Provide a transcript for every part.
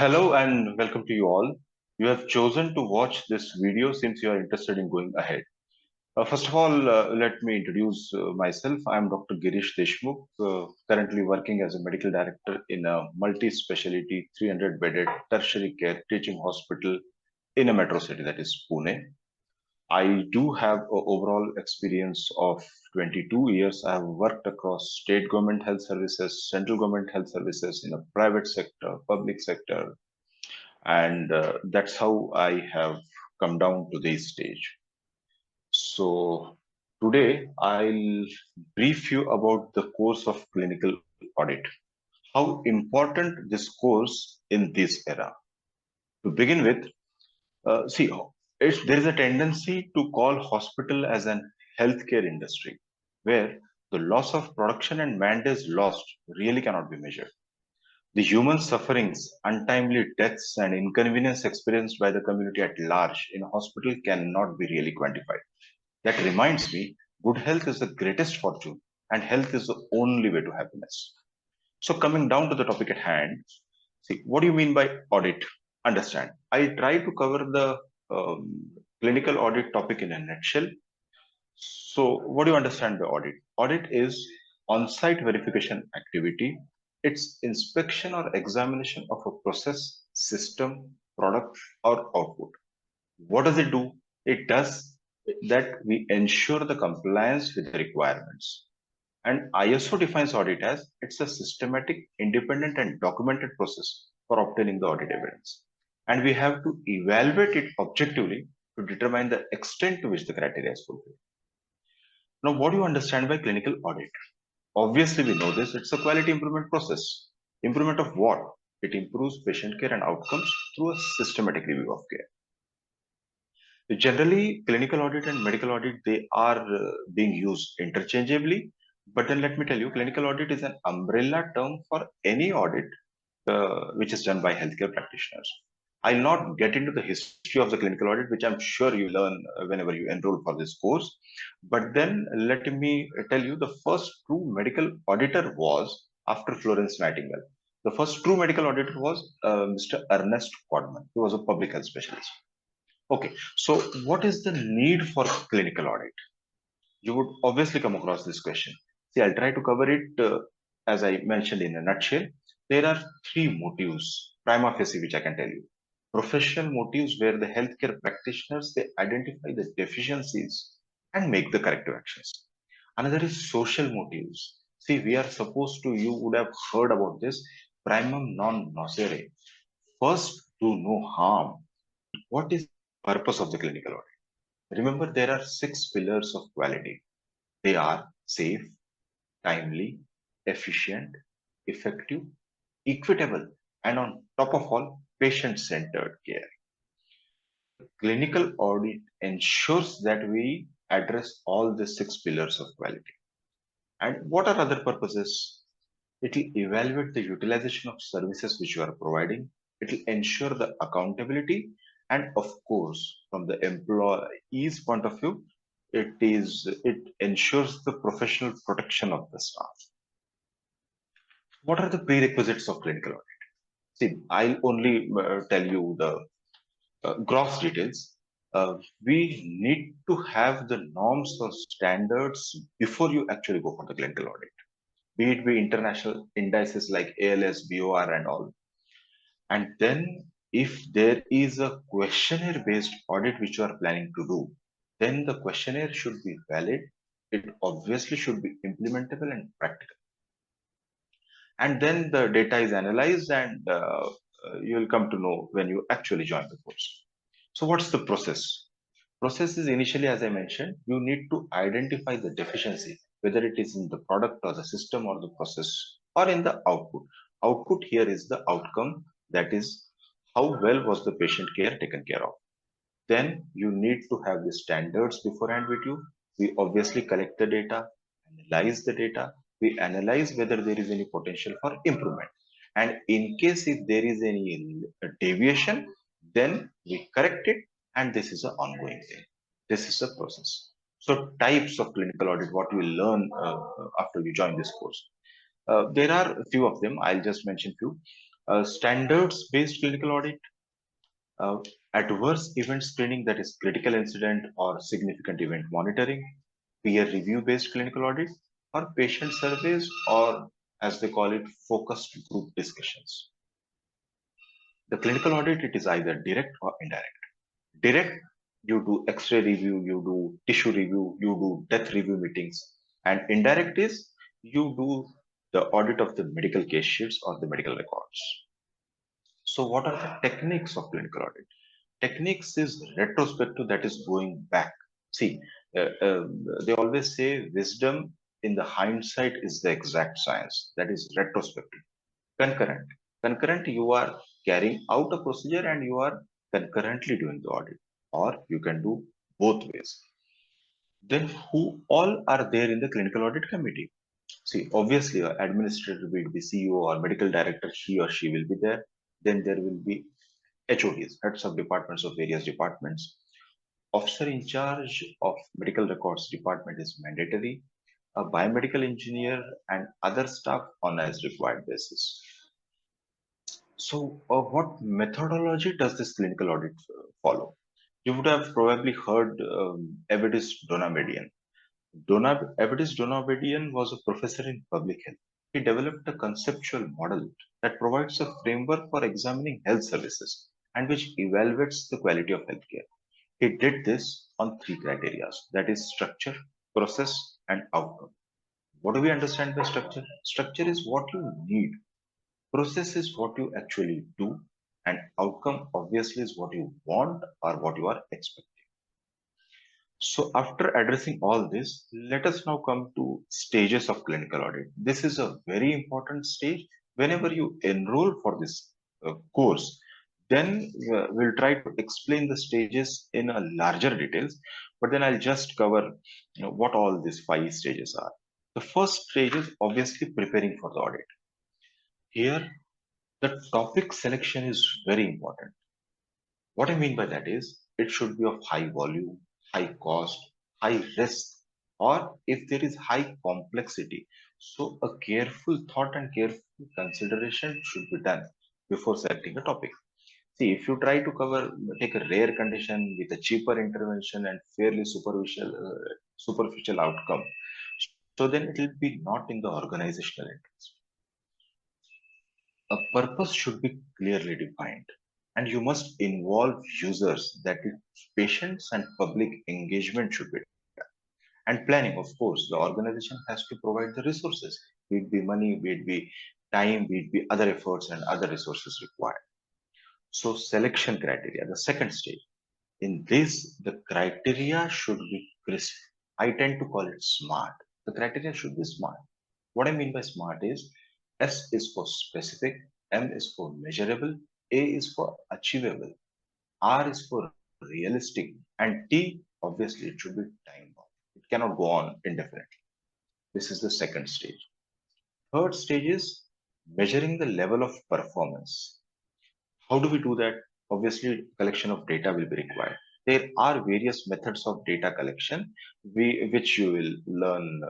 Hello and welcome to you all. You have chosen to watch this video since you are interested in going ahead. First of all, let me introduce myself. I am Dr. Girish Deshmukh, currently working as a medical director in a multi-specialty 300-bedded tertiary care teaching hospital in a metro city, that is Pune. I do have an overall experience of 22 years. I have worked across state government health services, central government health services in a private sector, public sector, and that's how I have come down to this stage. So today I'll brief you about the course of clinical audit. How important this course in this era. To begin with, see, there is a tendency to call hospital as an healthcare industry, where the loss of production and man days lost really cannot be measured. The human sufferings, untimely deaths, and inconvenience experienced by the community at large in a hospital cannot be really quantified. That reminds me, good health is the greatest fortune, and health is the only way to happiness. So, coming down to the topic at hand, see, what do you mean by audit? Understand. I try to cover the clinical audit topic in a nutshell. So, what do you understand by audit? Audit is on site verification activity. It's inspection or examination of a process, system, product, or output. What does it do? It does that we ensure the compliance with the requirements. And ISO defines audit as it's a systematic, independent, and documented process for obtaining the audit evidence. And we have to evaluate it objectively to determine the extent to which the criteria is fulfilled. Now, what do you understand by clinical audit? Obviously, we know this. It's a quality improvement process. Improvement of what? It improves patient care and outcomes through a systematic review of care. Generally, clinical audit and medical audit, they are being used interchangeably. But then let me tell you, clinical audit is an umbrella term for any audit which is done by healthcare practitioners. I'll not get into the history of the clinical audit, which I'm sure you learn whenever you enroll for this course. But then let me tell you, the first true medical auditor was after Florence Nightingale. The first true medical auditor was Mr. Ernest Codman. He was a public health specialist. Okay, so what is the need for clinical audit? You would obviously come across this question. See, I'll try to cover it as I mentioned in a nutshell. There are three motives, prima facie, which I can tell you. Professional motives where the healthcare practitioners, they identify the deficiencies and make the corrective actions. Another is social motives. See, we are supposed to, you would have heard about this, primum non nocere. First, do no harm. What is the purpose of the clinical audit? Remember, there are six pillars of quality. They are safe, timely, efficient, effective, equitable, and on top of all, patient-centered care. Clinical audit ensures that we address all the six pillars of quality. And what are other purposes? It will evaluate the utilization of services which you are providing. It will ensure the accountability. And of course, from the employee's point of view, it ensures the professional protection of the staff. What are the prerequisites of clinical audit? See, I'll only tell you the gross details. We need to have the norms or standards before you actually go for the clinical audit, be it be international indices like ALS, BOR, and all. And then, if there is a questionnaire based audit which you are planning to do, then the questionnaire should be valid. It obviously should be implementable and practical. And then the data is analyzed, and you will come to know when you actually join the course. So, what's the process? Process is initially, as I mentioned, you need to identify the deficiency, whether it is in the product or the system or the process or in the output. Output here is the outcome, that is, how well was the patient care taken care of. Then you need to have the standards beforehand with you. We obviously collect the data, analyze the data. We analyze whether there is any potential for improvement. And in case if there is any deviation, then we correct it. And this is an ongoing thing. This is a process. So types of clinical audit, what we learn after you join this course. There are a few of them. I'll just mention few. Standards-based clinical audit, uh, adverse event screening, that is critical incident or significant event monitoring, peer review-based clinical audit, or patient surveys, or as they call it, focused group discussions. The clinical audit, it is either direct or indirect. Direct, you do X-ray review, you do tissue review, you do death review meetings, and indirect is you do the audit of the medical case sheets or the medical records. So, what are the techniques of clinical audit? Techniques is retrospective, that is going back. See, they always say wisdom in the hindsight is the exact science. That is retrospective. Concurrent. Concurrent, you are carrying out a procedure and you are concurrently doing the audit, or you can do both ways. Then, who all are there in the clinical audit committee? See, obviously, administrator will be CEO or medical director, he or she will be there. Then there will be HODs, heads of departments of various departments. Officer in charge of medical records department is mandatory. A biomedical engineer and other staff on as required basis. So, what methodology does this clinical audit follow? You would have probably heard Avedis Donamedian. Avedis Donamedian was a professor in public health. He developed a conceptual model that provides a framework for examining health services and which evaluates the quality of healthcare. He did this on three criteria, that is structure, process, and outcome. What do we understand by structure? Structure is what you need, process is what you actually do, and outcome obviously is what you want or what you are expecting. So, after addressing all this, let us now come to stages of clinical audit. This is a very important stage. Whenever you enroll for this course, then we'll try to explain the stages in a larger details. But then I'll just cover what all these five stages are. The first stage is obviously preparing for the audit. Here, the topic selection is very important. What I mean by that is it should be of high volume, high cost, high risk, or if there is high complexity. So a careful thought and careful consideration should be done before selecting a topic. See, if you try to take a rare condition with a cheaper intervention and fairly superficial outcome, so then it will be not in the organizational interest. A purpose should be clearly defined, and you must involve users, that is, patients and public engagement should be done. And planning, of course, the organization has to provide the resources, be it be money, be it be time, be it be other efforts and other resources required. So, selection criteria, the second stage. In this, the criteria should be crisp. I tend to call it SMART. The criteria should be SMART. What I mean by SMART is S is for specific, M is for measurable, A is for achievable, R is for realistic, and T, obviously, it should be time bound. It cannot go on indefinitely. This is the second stage. Third stage is measuring the level of performance. How do we do that? Obviously, collection of data will be required. There are various methods of data collection, which you will learn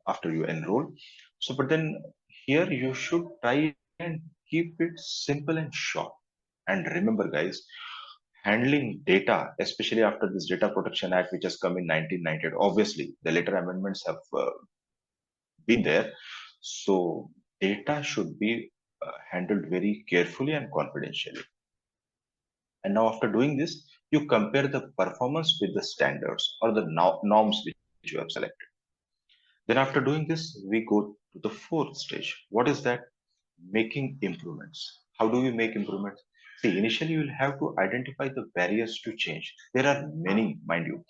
after you enroll. So, but then here you should try and keep it simple and short. And remember, guys, handling data, especially after this Data Protection Act, which has come in 1998, obviously the later amendments have been there. So, data should be handled very carefully and confidentially. And now, after doing this, you compare the performance with the standards or the norms which you have selected. Then, after doing this, we go to the fourth stage. What is that? Making improvements. How do we make improvements? See, initially, you will have to identify the barriers to change. There are many, mind you,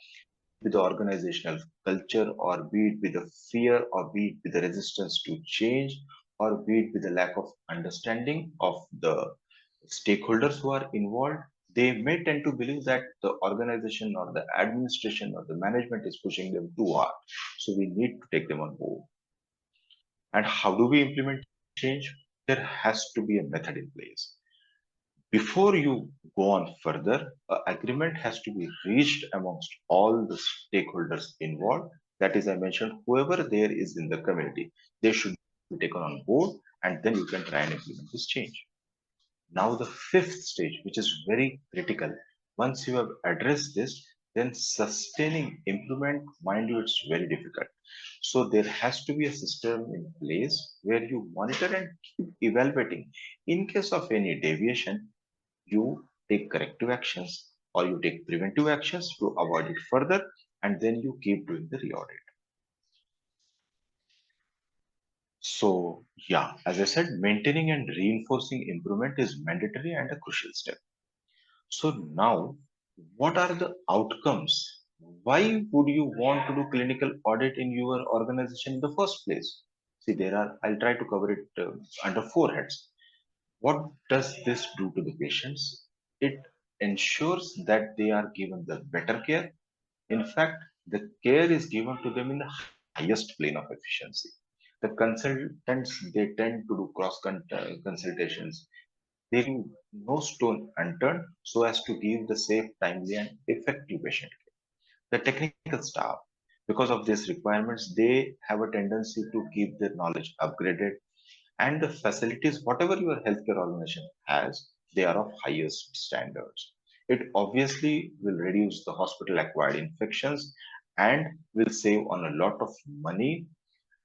with the organizational culture, or be it with the fear, or be it with the resistance to change, or be it with the lack of understanding of the stakeholders who are involved. They may tend to believe that the organization or the administration or the management is pushing them too hard. So we need to take them on board. And how do we implement change? There has to be a method in place. Before you go on further, an agreement has to be reached amongst all the stakeholders involved. That is, I mentioned, whoever there is in the community, they should be taken on board, and then you can try and implement this change. Now, the fifth stage, which is very critical, once you have addressed this, then sustaining improvement, mind you, it's very difficult. So, there has to be a system in place where you monitor and keep evaluating. In case of any deviation, you take corrective actions or you take preventive actions to avoid it further, and then you keep doing the re-audit. So, yeah, as I said, maintaining and reinforcing improvement is mandatory and a crucial step. So now, what are the outcomes? Why would you want to do clinical audit in your organization in the first place? See, I'll try to cover it under four heads. What does this do to the patients? It ensures that they are given the better care. In fact, the care is given to them in the highest plane of efficiency. The consultants, they tend to do consultations. They leave no stone unturned so as to give the safe, timely, and effective patient care. The technical staff, because of these requirements, they have a tendency to keep their knowledge upgraded, and the facilities, whatever your healthcare organization has, they are of highest standards. It obviously will reduce the hospital acquired infections and will save on a lot of money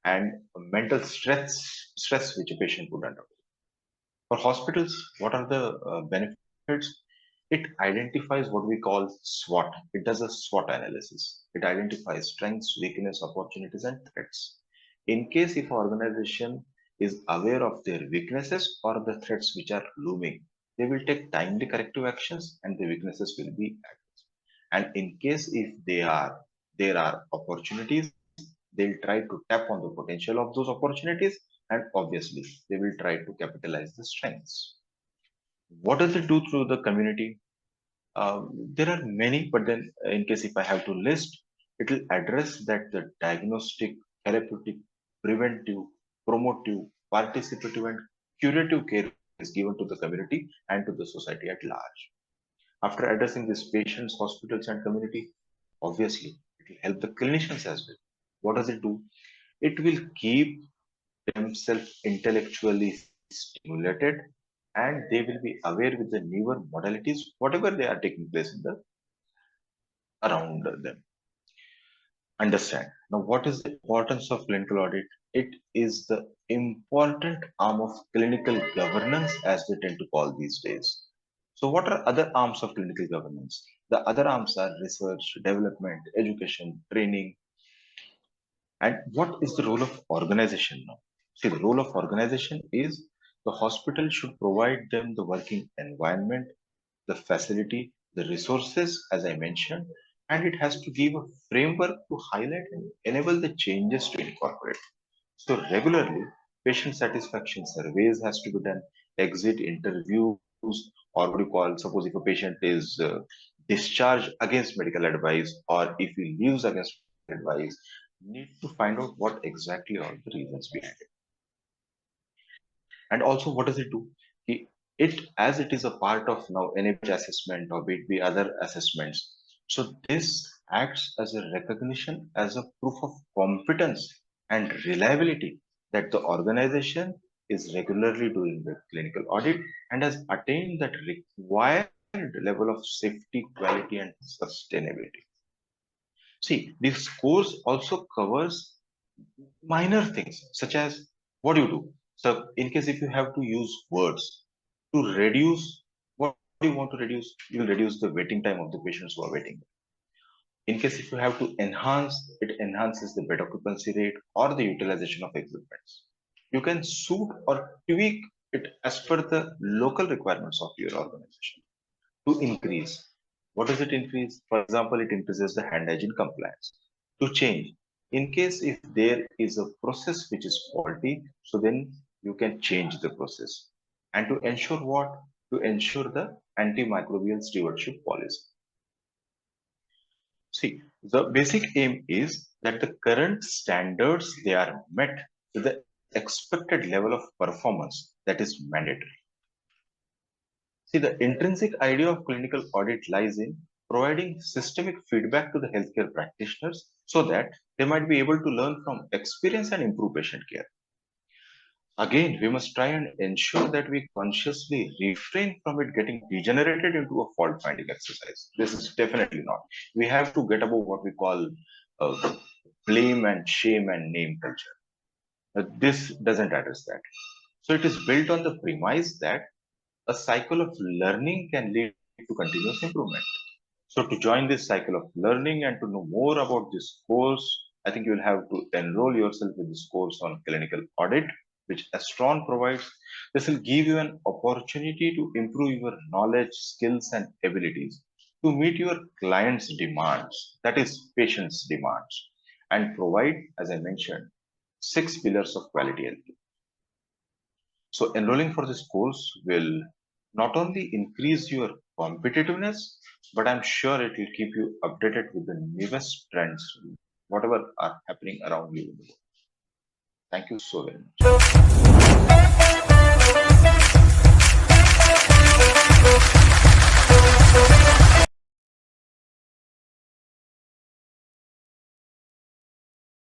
and mental stress which a patient would undergo. For hospitals, what are the benefits? It identifies what we call SWOT. It does a SWOT analysis. It identifies strengths, weakness, opportunities, and threats. In case if organization is aware of their weaknesses or the threats which are looming, they will take timely corrective actions and the weaknesses will be addressed. And in case if there are opportunities, they'll try to tap on the potential of those opportunities, and obviously they will try to capitalize the strengths. What does it do through the community? There are many, but then in case if I have to list, it will address that the diagnostic, therapeutic, preventive, promotive, participative, and curative care is given to the community and to the society at large. After addressing these patients, hospitals, and community, obviously it will help the clinicians as well. What does it do? It will keep themselves intellectually stimulated, and they will be aware with the newer modalities, whatever they are taking place in the around them. Understand. Now, what is the importance of clinical audit? It is the important arm of clinical governance, as we tend to call these days. So, what are other arms of clinical governance? The other arms are research, development, education, training, and what is the role of organization now? See, the role of organization is the hospital should provide them the working environment, the facility, the resources, as I mentioned, and it has to give a framework to highlight and enable the changes to incorporate. So regularly, patient satisfaction surveys has to be done, exit interviews, or what you call, suppose if a patient is discharged against medical advice, or if he leaves against advice, need to find out what exactly are the reasons behind it. And also, what does it do? It, as it is a part of now NH assessment or be other assessments. So this acts as a recognition, as a proof of competence and reliability that the organization is regularly doing the clinical audit and has attained that required level of safety, quality, and sustainability. See, this course also covers minor things such as what do you do? So, in case if you have to use words to reduce, what do you want to reduce? You will reduce the waiting time of the patients who are waiting. In case if you have to enhance, it enhances the bed occupancy rate or the utilization of equipments. You can suit or tweak it as per the local requirements of your organization to increase. What does it increase? For example, it increases the hand hygiene compliance. To change, in case if there is a process which is faulty, so then you can change the process. And to ensure what? To ensure the antimicrobial stewardship policy. See, the basic aim is that the current standards they are met with the expected level of performance that is mandatory. See, the intrinsic idea of clinical audit lies in providing systemic feedback to the healthcare practitioners so that they might be able to learn from experience and improve patient care. Again, we must try and ensure that we consciously refrain from it getting degenerated into a fault finding exercise. This is definitely not. We have to get above what we call blame and shame and name culture. This doesn't address that. So it is built on the premise that a cycle of learning can lead to continuous improvement. So to join this cycle of learning and to know more about this course, I think you will have to enroll yourself with this course on clinical audit, which Astron provides. This will give you an opportunity to improve your knowledge, skills, and abilities to meet your clients' demands, that is, patients' demands, and provide, as I mentioned, 6 pillars of quality health. So enrolling for this course will not only increase your competitiveness, but I'm sure it will keep you updated with the newest trends, whatever are happening around you in the world. Thank you so very much.